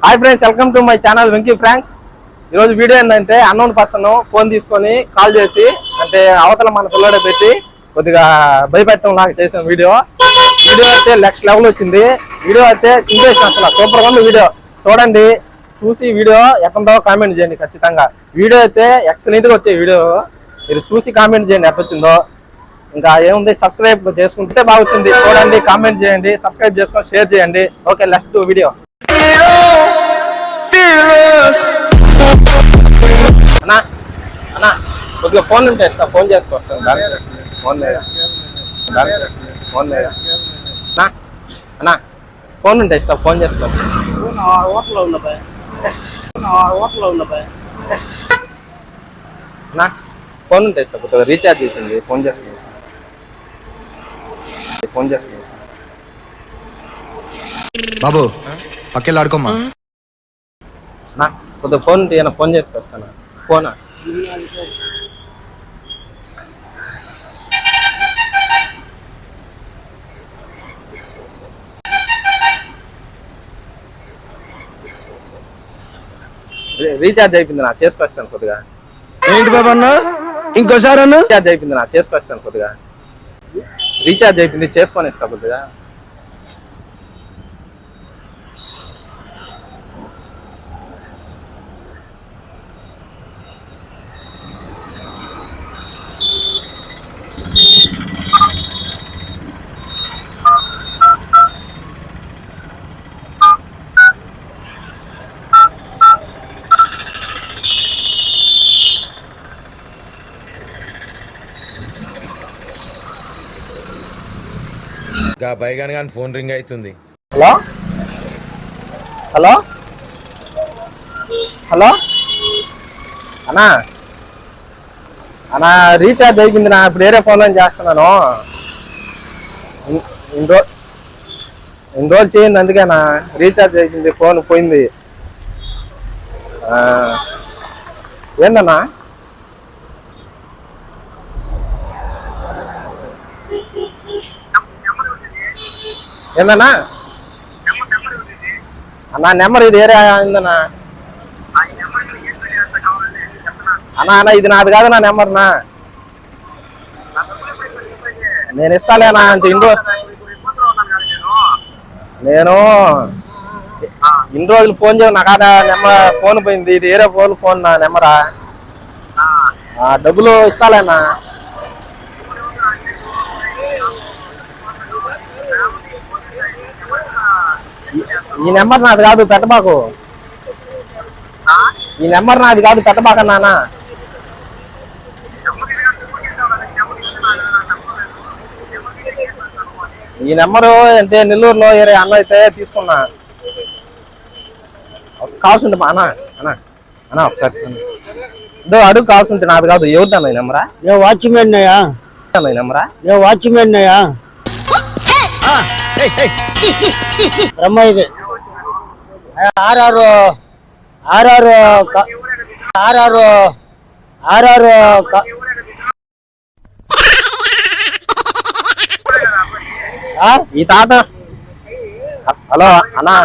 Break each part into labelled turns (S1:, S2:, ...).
S1: Hi friends, welcome to my channel Venky pranks. ఈరోజు video ఏంటంటే unknown person phone తీసుకొని call చేసి అంటే అవతల మన పిల్లడే పెట్టి కొద్దిగా భయపెట్టడం లాగా చేసాం. వీడియో అయితే నెక్స్ట్ లెవెల్ వచ్చింది. వీడియో అయితే చింపేసిన, అసలు సూపర్ గా ఉంది. వీడియో చూడండి, చూసి వీడియో ఎక్కడో కామెంట్ చేయండి ఖచ్చితంగా. వీడియో అయితే ఎక్సలెంట్ గా వచ్చే వీడియో, మీరు చూసి కామెంట్ చేయండి ఎట్లా వచ్చిందో. ఇంకా ఏముంది, సబ్స్క్రైబ్ చేసుకుంటే బాగా వచ్చింది. చూడండి, కామెంట్ చేయండి, సబ్స్క్రైబ్ చేసుకొని షేర్ చేయండి. Okay, let's do video. అన్నా అన్నా కొద్దిగా ఫోన్ ఉంటే ఇస్తా, ఫోన్ చేసుకొస్తాను. ఫోన్ లేదా ఫోన్ లేదా అన్నా, ఫోన్ ఉంటే ఇస్తా, ఫోన్ చేసుకొస్తాను. అన్నా ఫోన్ ఉంటే ఇస్తా, కొద్దిగా రీఛార్జ్ అవుతుంది, ఫోన్ చేసుకొస్తాను. ఫోన్ చేసుకొస్తాను
S2: బాబు, పక్కెళ్ళి ఆడుకోమ్మా.
S1: నా కొద్దిగా ఫోన్ ఉంటే ఫోన్ చేసుకొస్తాను. ఫోనా రీఛార్జ్ అయిపోయింది నా, చేసుకొస్తాను కొద్దిగా.
S2: ఏంటి బాబు అన్న, ఇంకోసారి అన్న?
S1: రీఛార్జ్ అయిపోయింది నా, చేసుకొస్తాను కొద్దిగా. రీఛార్జ్ అయిపోయింది, చేసుకొని ఇస్తా కొద్దిగా.
S3: పైగాని కానీ ఫోన్ రింగ్ అవుతుంది.
S1: హలో హలో హలో అన్నా అన్నా, రీఛార్జ్ అయిపోయింది నా, ఇప్పుడు వేరే ఫోన్లో చేస్తున్నాను. ఇన్ని రోజులు చేయండి, అందుకేనా రీఛార్జ్ అయిపోయింది, ఫోన్ పోయింది. ఏందన్నా ఏందన్నా అన్నా, నెంబర్ ఇది ఏరే అయిందన్నా. అన్నా అన్నా, ఇది నాది కాదు నా నెంబర్ నా, నేను ఇస్తాలేనా అంటే నేను ఇన్ని రోజులు ఫోన్ చేయను, నాకు అదా నెంబర్ ఫోన్ పోయింది, ఇది ఏరే ఫోన్ నా నెంబరా. డబ్బులు ఇస్తాలేనా? ఈ నెంబర్ నాది కాదు, పెట్టబాకు. ఈ నెంబర్ నాది కాదు, పెట్టబాకన్నా. ఈ నెంబరు అంటే నెల్లూరులో వేరే అన్న అయితే తీసుకున్నా. కావాల్సి ఉంటే అన్నా అన్నా అన్నా ఒకసారి ఇదో అడుగు, కావాల్సి ఉంటే నాది కాదు. ఎవరిదన్నా ఈ నెంబరా?
S4: ఏ వాచ్మెన్ అయ్యా,
S1: ఈ నెంబరా?
S4: ఏ వాచ్మెన్ అయ్యా, బ్రహ్మ ఇది. ఆర్ఆర్ ఆర్ఆర్ ఆర్ఆర్ ఆర్ఆర్
S1: ఈ తాత. హలో అన్నా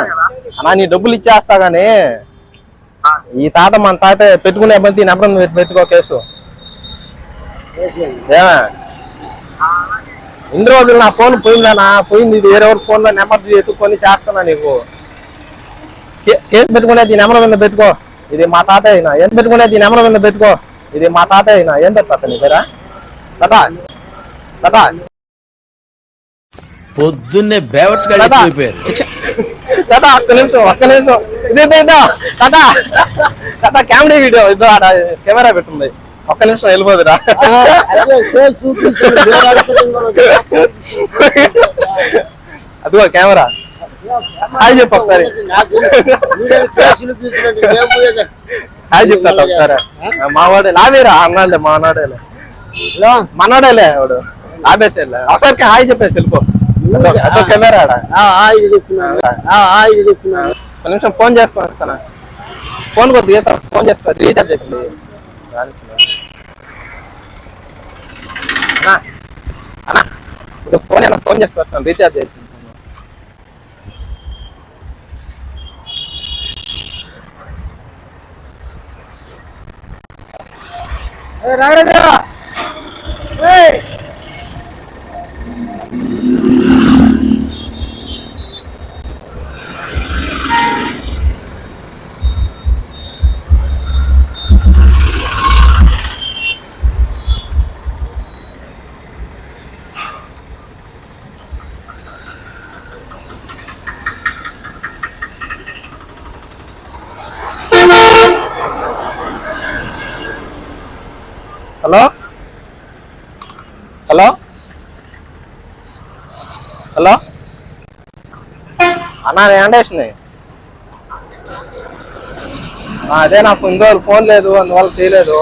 S1: అన్నా, నీ డబ్బులు ఇచ్చేస్తా గానీ ఈ తాత మన తాత పెట్టుకునే బంతి నెంబర్ పెట్టుకో కేసు. ఏమే ఇన్ని రోజులు నా ఫోన్ పోయిందనా, పోయింది. ఇది వేరే ఫోన్ లో నెంబర్ ఎత్తుకొని చేస్తున్నా నీకు. కేసు పెట్టుకునేది నెంబర్ మీద పెట్టుకో, ఇది మా తాత అయినా. ఏం పెట్టుకునేది నెంబర్ మీద పెట్టుకో, ఇది మా తాత అయినా. ఏం పెడతా నీ పేరా తాత? తాత
S3: పొద్దున్నే బేవర్స్ తాత,
S1: ఒక్క నిమిషం ఇదే తాత. తాత కెమెరా వీడియో ఇదో ఆడ కెమెరా పెట్టుంది, ఒక్క నిమిషం వెళ్ళిపోదురా. అదిగో కెమెరా. హాయ్ చెప్పు ఒకసారి, హాయ్ చెప్తా ఒకసారి. మావాడే లావేరా, అన్నాడే మానాడేలే, మనోడేలే వాడు, లాభేసేలే. ఒకసారి హాయ్ చెప్పేసి వెళ్ళిపో. కెమెరా ఆడ. ఒక నిమిషం ఫోన్ చేసుకొని వస్తానా, ఫోన్ కొద్దిగా చేస్తా, ఫోన్ చేసుకో. రీఛార్జ్ అయిపోయింది. అన్నా ఫోన్ చేసుకొస్తాను, రీఛార్జ్ అయిపోయింది. హలో హలో హలో అన్నా నేను వెంకటేష్ని. అదే నాకు ఇంకో ఫోన్ లేదు, అందువల్ల చేయలేదు.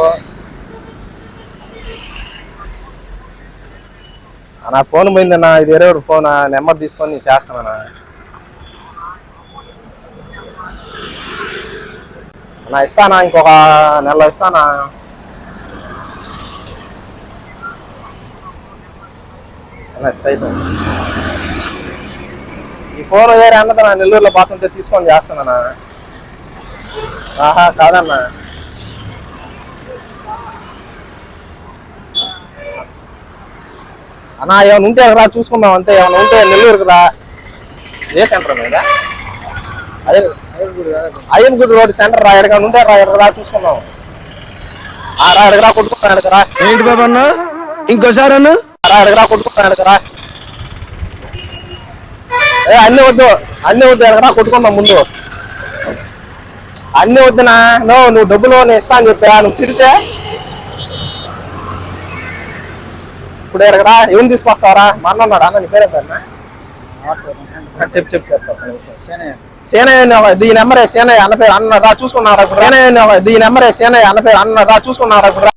S1: నా ఫోన్ పోయిందన్నా, ఇది వేరే ఫోన్, నెంబర్ తీసుకొని నేను చేస్తానన్నా. అన్నా ఇస్తానా, ఇంకొక నెలలో ఇస్తానా? ఈ ఫోన్ వేరే అన్నది నా నెల్లూరులో పోతుంటే తీసుకొని చేస్తానన్నా. ఆహా కాదన్నా, అన్నా ఏమైనా ఉంటే రా చూసుకుందాం అంతే. ఏమైనా ఉంటే నెల్లూరుకి రా, ఏ సెంటర్ మీద? అదే అయ్యన్గుడి రోడ్ సెంటర్ రా, ఎక్కడికైనా ఉంటే రా, ఎక్కడ రా చూసుకుందాం. ఎక్కడికి రా, కొట్టుకుంటాను ఎక్కడికి రా.
S2: ఏంటి బాబు అన్న ఇంకోసారి అన్న
S1: ఎక్కడికి రా, కొట్టుకుంటాను ఎక్కడికి రా. అన్నీ వద్దు ఎక్కడికి రా, కొట్టుకుందాం ముందు. అన్నీ వద్దునా, నువ్వు డబ్బులు నేను ఇస్తా అని చెప్పా, నువ్వు తిరిగితే ఇప్పుడు ఎక్కడికి రా. ఏం తీసుకొస్తావరా? మా అన్న ఉన్నాడా? అన్న నీ పేరేం పేరునా? చెప్తా. సేనయ్య దీని నెంబరే, సేనయ్య అన్న పేరు అన్న రా చూసుకున్నారా ఇప్పుడు? సేనయ్య దీని నెంబరే, సేనయ్య అన్న పేరు అన్న రా చూసుకున్నారా ఇప్పుడు?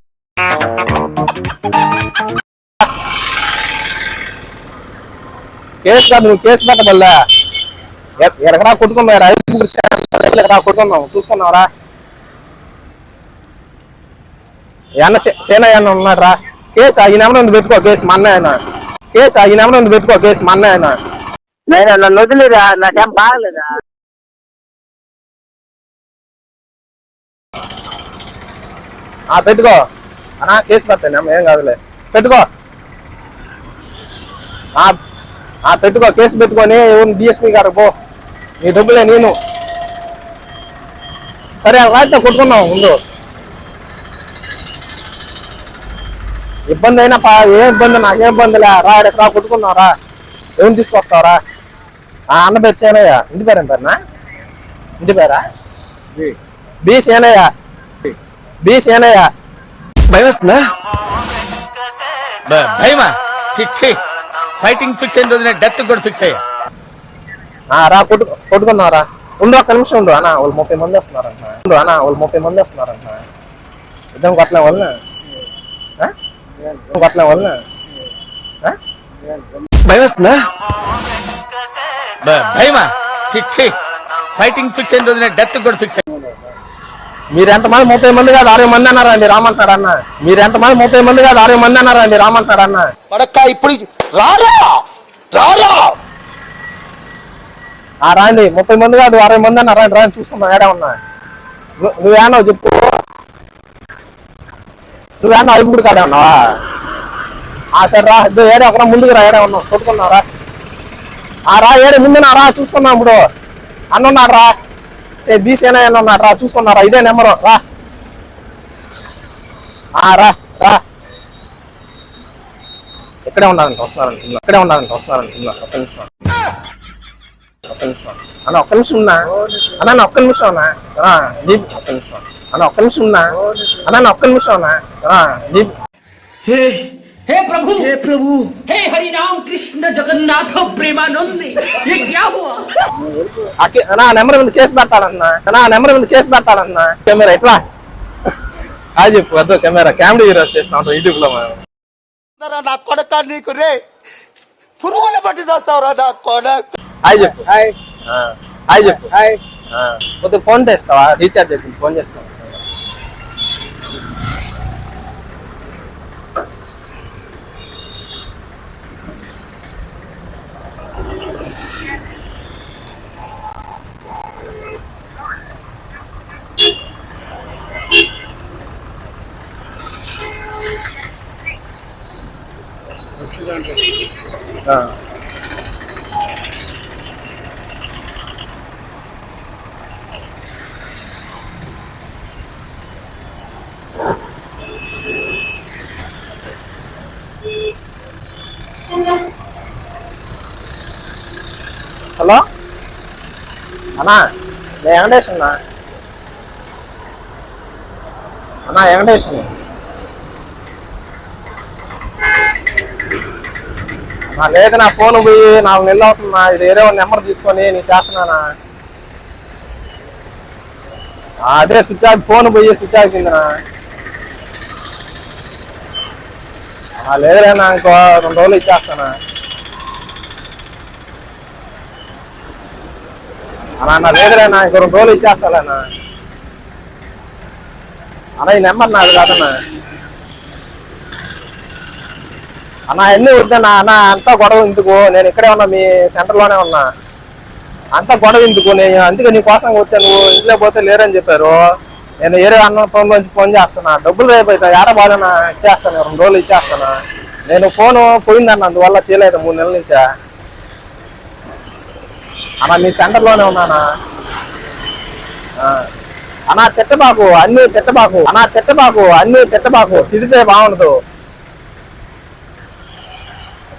S1: కేసు కాదు, నువ్వు కేసు పెట్టబల్లా. ఎక్కడరా కొట్టుకున్నారా? ఎక్కడా కొట్టుకున్నావు చూసుకున్నావురా? అన్న సేనయ్య అన్న ఉన్నాడు రా. కేసు ఈ నెంబర్ ఉంది పెట్టుకో, కేసు మా అన్నయ్య. కేసు ఈ నెంబర్ ఉంది పెట్టుకో, కేసు మా అన్నయ్య.
S4: నన్ను వదిలేదా, నాకేం బాగలేదా?
S1: పెట్టుకో అన్నా, కేసు పెడతాను ఏం కాదులే, పెట్టుకో. పెట్టుకో, కేసు పెట్టుకొని డిఎస్పీ గారు పో, నీ డబ్బులే నేను. సరే రాయితే కొట్టుకున్నావు ముందు. ఇబ్బంది అయినా ఏం ఇబ్బంది, నాకేం ఇబ్బందిలే రా. రా కొట్టుకున్నావురా, ఏం తీసుకొస్తావురా? అన్న పేరు సేనయ్య. ఇంటి పేరు ఏం పేరునా? ఇంటి పేరా? బి సేనయ్య.
S2: భయం వస్తుందా?
S3: భయమా? చిచ్చి, ఫైటింగ్ ఫిక్స్ అయిన రోజున డెత్ కూడా ఫిక్స్ అయ్యా.
S1: రా కొట్టుకున్నారా? ఉండు, ఒక్క నిమిషం ఉండు అన్న, వాళ్ళు 30 మంది వస్తున్నారంట. ఇద్దరం కొట్టలేం వలన
S2: భయం వస్తుందా?
S3: భయమా? చిచ్చి, ఫైటింగ్ ఫిక్స్ అయిన రోజున డెత్ కూడా ఫిక్స్ అయ్యా.
S1: మీరు ఎంతమంది? 30 మంది కాదు 60 మంది అన్నారండి రామంటాడన్న. మీరు ఎంతమంది? 30 మంది కాదు 60 మంది అన్నారండి రామంటాడన్న.
S2: ఇప్పుడు రారా
S1: రాండి, 30 మంది కాదు 60 మంది అన్నారు. రాండి చూసుకున్నా, ఏడా ఉన్నా. నువ్వేనా చెప్పు, నువ్వేనా ఐపుడు కాడే ఉన్నావా? సరే రా, ఏడా ఒకరా ముందుకు రా, ఏడా ఉన్నావు కొట్టుకున్నారా? రా ఏడే ముందునా రా, చూసుకున్నా. ఇప్పుడు అన్న ఉన్నాడు రా, బి సేనయ్య అన్న ఉన్నాడు రా, చూసుకున్నారా? ఇదే నెంబరు రా. రా ఇక్కడే ఉండాలంటే వస్తున్నారంటున్నా. ఒక్క నిమిషం అన్న, ఒక్క నిమిషం ఉన్నా అన్న, ఒక్క నిమిషం ఉన్నా. ఒక్క నిమిషం అన్న, ఒక్క నిమిషం ఉన్నా అన్న, ఒక్క నిమిషం ఉన్నా.
S5: हे प्रभु हे हरि राम कृष्ण जगन्नाथ प्रेमानंद ये क्या हुआ?
S1: నా నెంబర్ మీద కేసు పెడతాడన్నా. కెమెరా ఎట్లా చెప్పు, వద్దు కెమెరా, కామెడీ హీరోస్ చేస్తున్నాం యూట్యూబ్ లో.
S2: నా కొడక నీకు రే పురుగుల పట్టి చేస్తావురా నా కొడక.
S1: చెప్పు కొద్దిగా ఫోన్ చేస్తావా? రీఛార్జ్ అయిపోయింది, ఫోన్ చేస్తావా? ఆ. హలో అన్నా నేను వెంకటేష్ అన్నా. వెంకటేష్ లేదు, నా ఫోన్ పోయి 4 నెలలు అవుతున్నా. ఇది వేరే నెంబర్ తీసుకొని నేను చేస్తున్నానా. అదే స్విచ్ ఆఫ్, ఫోన్ పోయి స్విచ్ ఆఫ్ కిందనా. లేదులేనా, ఇంకో 2 రోజులు ఇచ్చేస్తానా. అన్నా లేదులేనా, ఇంకో 2 రోజులు ఇచ్చేస్తాలేనా. ఈ నెంబర్ నాకు కాదన్నా. ఎన్ని వద్దన్నా అంతా గొడవ ఎందుకు, నేను ఇక్కడే ఉన్నా, మీ సెంటర్లోనే ఉన్నా. అంతా గొడవ ఎందుకు, నేను అందుకే నీ కోసం వచ్చాను. నువ్వు ఇంట్లో పోతే లేరని చెప్పారు. నేను వేరే అన్న ఫోన్లోంచి ఫోన్ చేస్తున్నా. డబ్బులు రేపు ఏడ బాధనా ఇచ్చేస్తాను, 2 రోజులు ఇచ్చేస్తాను. నేను ఫోను పోయిందన్న, అందువల్ల చేయలేదు 3 నెలల నుంచా. మీ సెంటర్లోనే ఉన్నానా. తిట్టబాకు, అన్నీ తిట్టబాకు, తిడితే బాగుండదు.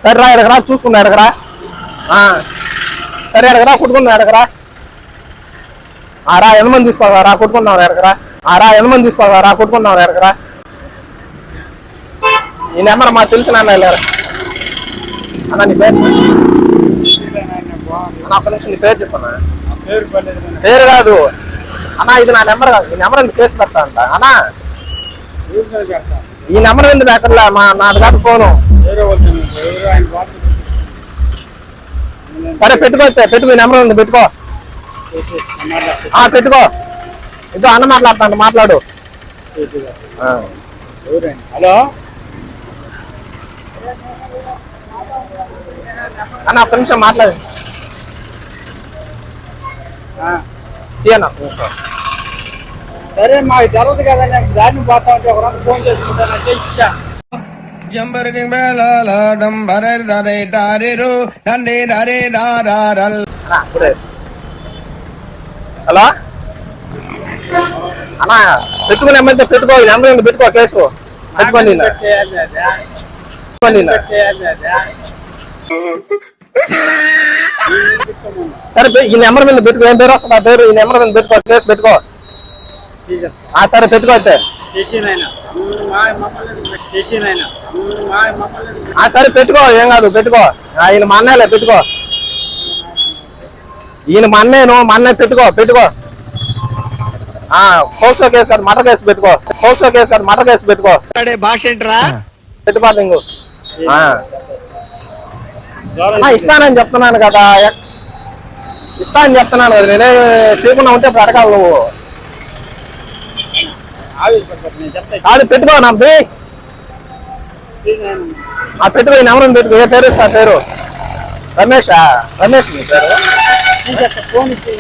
S1: సరే రా, ఎడగరా చూసుకున్నా, ఎడగరా. సరే ఎడగరా, కుట్టుకున్నా, ఎడగరా. రా, ఎంతమంది తీసుకోవాలి రా, కుట్టుకున్నావు, ఎడగరా. ఎంతమంది తీసుకోవాలి రా, కుట్టుకున్నావు, ఎడగరా. ఈ నెంబర్ మాకు తెలిసిన వెళ్ళారు నీ పేరు ఒక్క నిమిషం, నీ పేరు చెప్పన్నా. పేరు కాదు ఇది నా నెంబర్ కాదు. ఈ నెంబర్ ఎందుకు కేసు పెడతా అంట ఈ నెంబర్ ఎందుకు పెట్టలే, నాది కాదు ఫోను. సరే పెట్టుకో, ఈ నెంబర్ ఉంది, పెట్టుకో. పెట్టుకో, ఇదో అన్న మాట్లాడతాను, మాట్లాడు.
S6: హలో
S1: ఒక్క నిమిషం మాట్లాడు. తీయనా
S6: సరే, మాకు తెలదు కదా, నేను దాన్ని పోతా ఉంటే ఒక ఫోన్ చేసుకుంటానంటే ఇచ్చా.
S1: హలో అన్నా, పెట్టుకునే నెంబర్ పెట్టుకో, ఈ నెంబర్ ఉంది, పెట్టుకో, కేసు పెట్టుకోండి. సరే ఈ నెంబర్ మీద పెట్టుకో, ఏం పేరు వస్తుంది ఆ పేరు, ఈ నెంబర్ మీద పెట్టుకో, కేసు పెట్టుకో. సరే పెట్టుకో అయితే. సరే పెట్టుకో, ఏం కాదు, పెట్టుకో. ఈయన మా అన్నయ్యలే, పెట్టుకో. ఈయన మా అన్నయ్య, పెట్టుకో. పోక్సో కేసు కాదు, మటర్ కేసు పెట్టుకో.
S2: భాష ఏంట్రా?
S1: పెట్టుకోదు ఇంకో. ఇస్తానని చెప్తున్నాను కదా, నేనే చేయకుండా ఉంటే ఇప్పుడు అడగాలి నువ్వు. అది పెట్టుకో, నా పెట్టుకో, ఈ నెంబర్ పెట్టుకో. ఏ పేరు ఇస్తా పేరు? రమేష్ నీ పేరు?
S6: ఫోన్ ఇచ్చి